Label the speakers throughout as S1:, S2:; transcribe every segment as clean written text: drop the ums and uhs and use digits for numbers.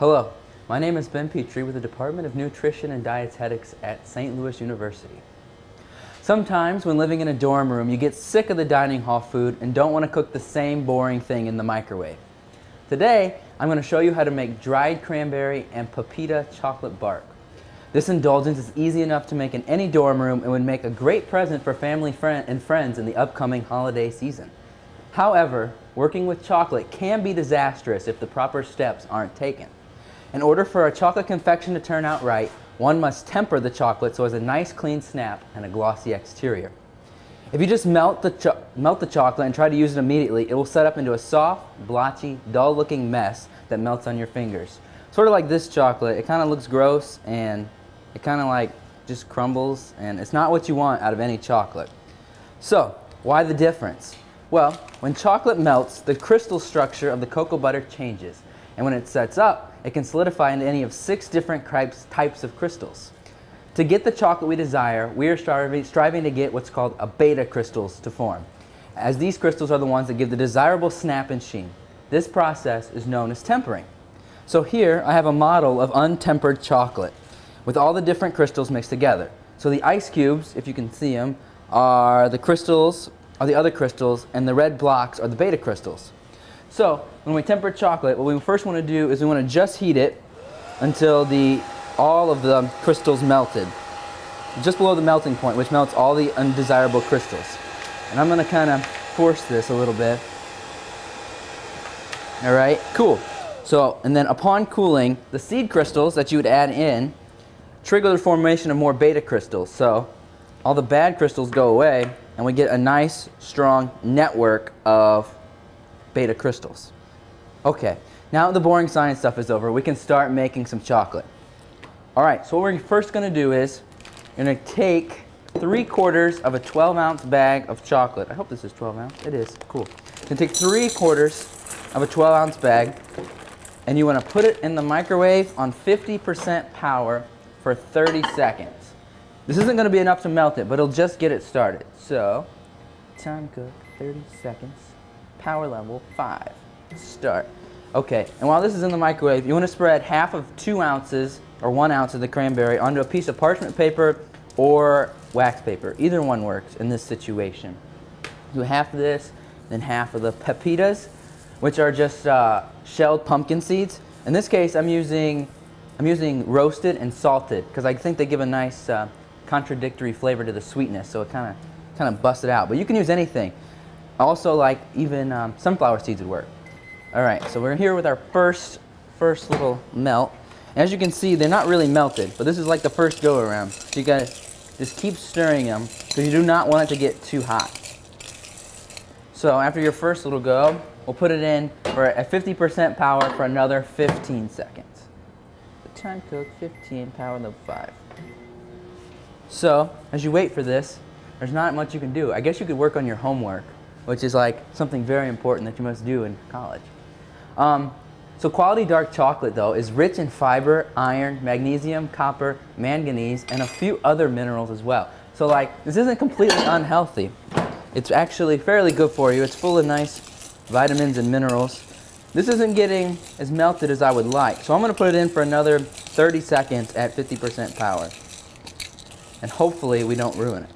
S1: Hello, my name is Ben Petrie with the Department of Nutrition and Dietetics at St. Louis University. Sometimes when living in a dorm room, you get sick of the dining hall food and don't want to cook the same boring thing in the microwave. Today, I'm going to show you how to make dried cranberry and Pepita chocolate bark. This indulgence is easy enough to make in any dorm room and would make a great present for family and friends in the upcoming holiday season. However, working with chocolate can be disastrous if the proper steps aren't taken. In order for a chocolate confection to turn out right, one must temper the chocolate so it has a nice clean snap and a glossy exterior. If you just melt the chocolate and try to use it immediately, it will set up into a soft, blotchy, dull-looking mess that melts on your fingers. Sort of like this chocolate, it kind of looks gross and it kind of like just crumbles, and it's not what you want out of any chocolate. So, why the difference? Well, when chocolate melts, the crystal structure of the cocoa butter changes, and when it sets up, it can solidify into any of 6 different types of crystals. To get the chocolate we desire, we are striving to get what's called a beta crystals to form, as these crystals are the ones that give the desirable snap and sheen. This process is known as tempering. So here I have a model of untempered chocolate with all the different crystals mixed together. So the ice cubes, if you can see them, are the crystals, are the other crystals, and the red blocks are the beta crystals. So when we temper chocolate, what we first want to do is we want to just heat it until all of the crystals melted, just below the melting point, which melts all the undesirable crystals. And I'm going to kind of force this a little bit. All right, cool. So, and then upon cooling, the seed crystals that you would add in trigger the formation of more beta crystals. So all the bad crystals go away, and we get a nice, strong network of beta crystals. Okay, now that the boring science stuff is over, we can start making some chocolate. Alright, so what we're first going to do is we're going to take 3/4 of a 12-ounce bag of chocolate. I hope this is 12 ounce. It is. Cool. You're going to take 3/4 of a 12-ounce bag, and you want to put it in the microwave on 50% power for 30 seconds. This isn't going to be enough to melt it, but it'll just get it started. So, time cook 30 seconds. Power level 5. Start. Okay, and while this is in the microwave, you want to spread half of 2 ounces or 1 ounce of the cranberry onto a piece of parchment paper or wax paper. Either one works in this situation. Do half of this, then half of the pepitas, which are just shelled pumpkin seeds. In this case, I'm using roasted and salted because I think they give a nice contradictory flavor to the sweetness, so it kind of busts it out. But you can use anything. Also, like even sunflower seeds would work. All right, so we're here with our first little melt. As you can see, they're not really melted, but this is like the first go around. So you gotta just keep stirring them because you do not want it to get too hot. So after your first little go, we'll put it in for at 50% power for another 15 seconds. The time cook 15, power level 5. So as you wait for this, there's not much you can do. I guess you could work on your homework, which is like something very important that you must do in college. So quality dark chocolate, though, is rich in fiber, iron, magnesium, copper, manganese, and a few other minerals as well. So like, this isn't completely unhealthy. It's actually fairly good for you. It's full of nice vitamins and minerals. This isn't getting as melted as I would like. So I'm going to put it in for another 30 seconds at 50% power. And hopefully we don't ruin it.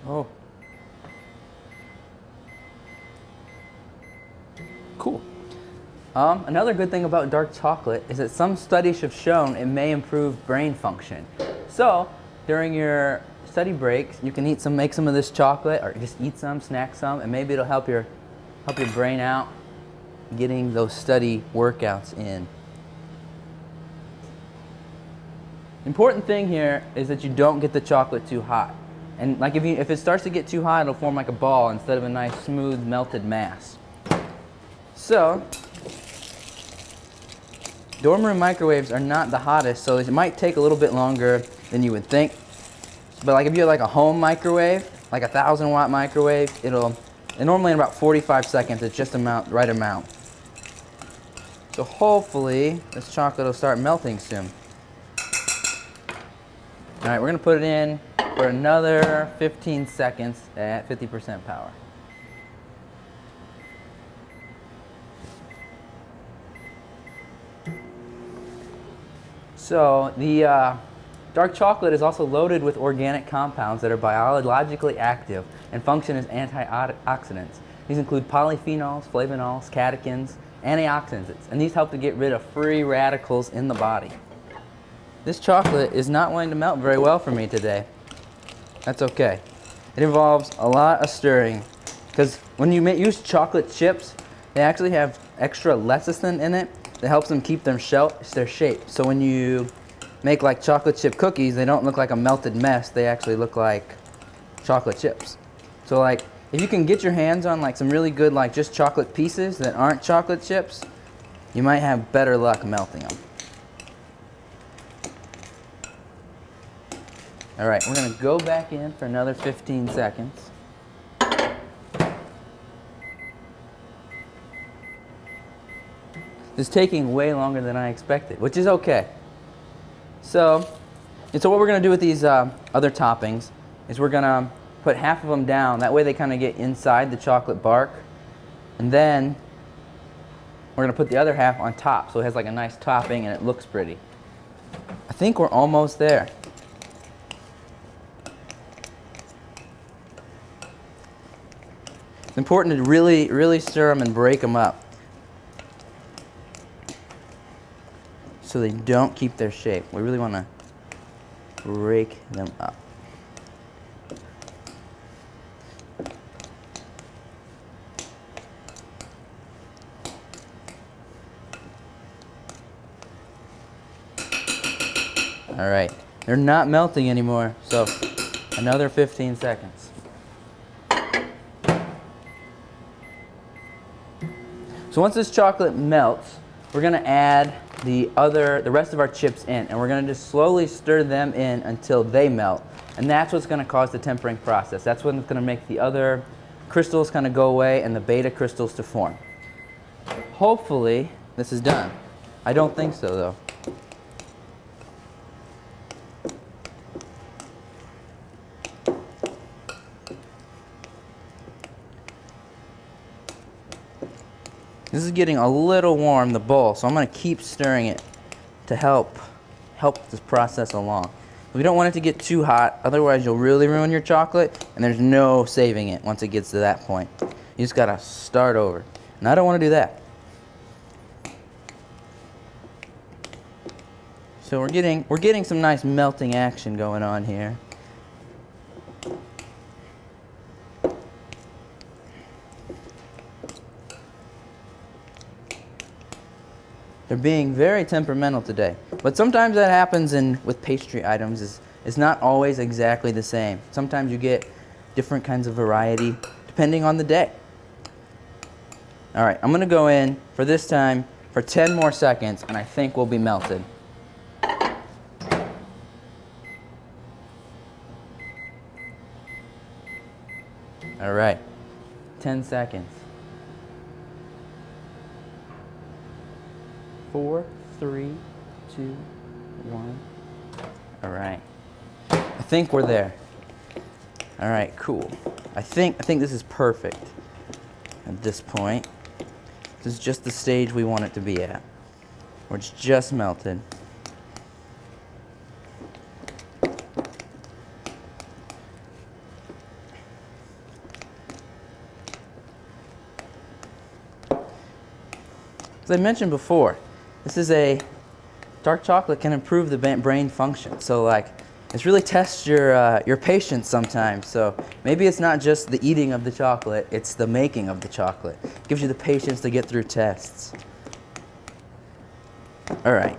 S1: Oh. Cool. Another good thing about dark chocolate is that some studies have shown it may improve brain function. So, during your study breaks, you can make some of this chocolate, or just eat some, snack some, and maybe it'll help your brain out getting those study workouts in. Important thing here is that you don't get the chocolate too hot. And like if it starts to get too hot, it'll form like a ball instead of a nice smooth melted mass. So, dorm room microwaves are not the hottest, so it might take a little bit longer than you would think. But like if you have like a home microwave, like a 1,000-watt microwave, normally in about 45 seconds, it's just the right amount. So hopefully this chocolate will start melting soon. All right, we're gonna put it in for another 15 seconds at 50% power. So the dark chocolate is also loaded with organic compounds that are biologically active and function as antioxidants. These include polyphenols, flavonols, catechins, antioxidants, and these help to get rid of free radicals in the body. This chocolate is not wanting to melt very well for me today. That's okay. It involves a lot of stirring because when you use chocolate chips, they actually have extra lecithin in it that helps them keep their shape. So when you make like chocolate chip cookies, they don't look like a melted mess. They actually look like chocolate chips. So like if you can get your hands on like some really good like just chocolate pieces that aren't chocolate chips, you might have better luck melting them. All right, we're gonna go back in for another 15 seconds. This is taking way longer than I expected, which is okay. So what we're gonna do with these other toppings is we're gonna put half of them down. That way they kind of get inside the chocolate bark. And then we're gonna put the other half on top so it has like a nice topping and it looks pretty. I think we're almost there. It's important to really stir them and break them up so they don't keep their shape. We really want to break them up. All right, they're not melting anymore, so another 15 seconds. So once this chocolate melts, we're gonna add the rest of our chips in, and we're gonna just slowly stir them in until they melt. And that's what's gonna cause the tempering process. That's what's gonna make the other crystals kind of go away and the beta crystals to form. Hopefully, this is done. I don't think so though. This is getting a little warm, the bowl, so I'm going to keep stirring it to help this process along. We don't want it to get too hot, otherwise you'll really ruin your chocolate, and there's no saving it once it gets to that point. You just got to start over. And I don't want to do that. So we're getting some nice melting action going on here. They're being very temperamental today. But sometimes that happens with pastry items. It's not always exactly the same. Sometimes you get different kinds of variety depending on the day. All right, I'm gonna go in for this time for 10 more seconds and I think we'll be melted. All right, 10 seconds. 4, 3, 2, 1. All right. I think we're there. All right, cool. I think this is perfect at this point. This is just the stage we want it to be at, where it's just melted. As I mentioned before, dark chocolate can improve the brain function. So like, it's really tests your patience sometimes. So maybe it's not just the eating of the chocolate, it's the making of the chocolate. It gives you the patience to get through tests. All right,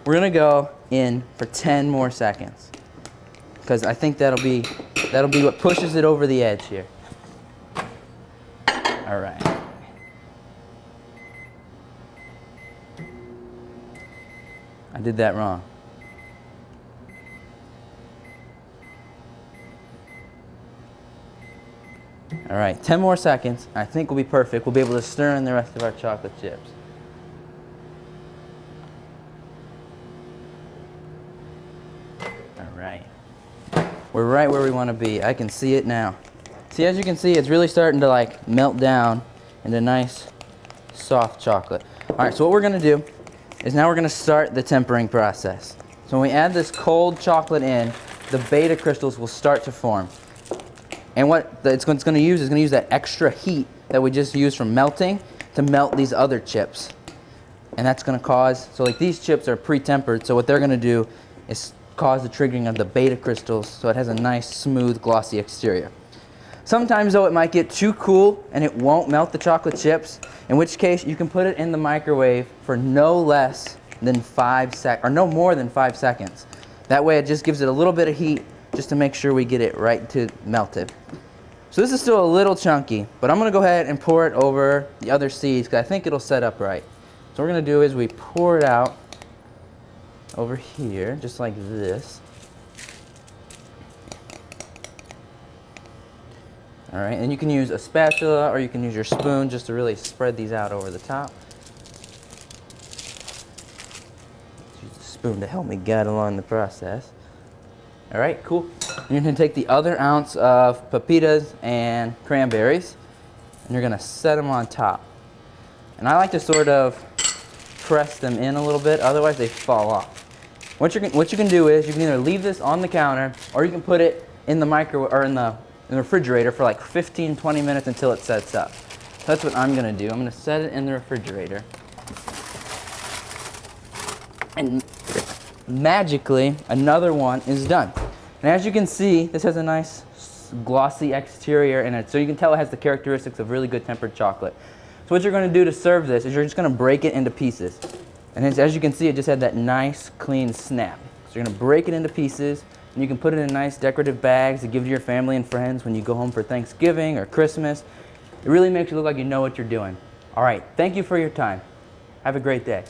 S1: we're gonna go in for 10 more seconds because I think that'll be what pushes it over the edge here. All right. I did that wrong. All right, 10 more seconds. I think we'll be perfect. We'll be able to stir in the rest of our chocolate chips. All We're right where we want to be. I can see it now. See, as you can see, it's really starting to like melt down into nice, soft chocolate. All right, so what we're gonna do is now we're gonna start the tempering process. So when we add this cold chocolate in, the beta crystals will start to form. And what it's going to use is going to use that extra heat that we just used from melting to melt these other chips. And that's going to cause, so like these chips are pre-tempered, so what they're going to do is cause the triggering of the beta crystals so it has a nice, smooth, glossy exterior. Sometimes though it might get too cool and it won't melt the chocolate chips, in which case you can put it in the microwave for no less than 5 seconds, or no more than 5 seconds. That way it just gives it a little bit of heat just to make sure we get it right to melted. So this is still a little chunky, but I'm gonna go ahead and pour it over the other seeds because I think it'll set up right. So what we're gonna do is we pour it out over here, just like this. All right, and you can use a spatula or you can use your spoon just to really spread these out over the top. Use the spoon to help me guide along the process. All right, cool. You're gonna take the other ounce of pepitas and cranberries, and you're gonna set them on top. And I like to sort of press them in a little bit, otherwise they fall off. What you can do is you can either leave this on the counter or you can put it in the microwave or in the refrigerator for like 15-20 minutes until it sets up. So that's what I'm gonna do. I'm gonna set it in the refrigerator. And magically, another one is done. And as you can see, this has a nice glossy exterior in it, so you can tell it has the characteristics of really good tempered chocolate. So what you're going to do to serve this is you're just going to break it into pieces. And as you can see, it just had that nice, clean snap. So you're going to break it into pieces, and you can put it in nice decorative bags to give to your family and friends when you go home for Thanksgiving or Christmas. It really makes you look like you know what you're doing. All right, thank you for your time. Have a great day.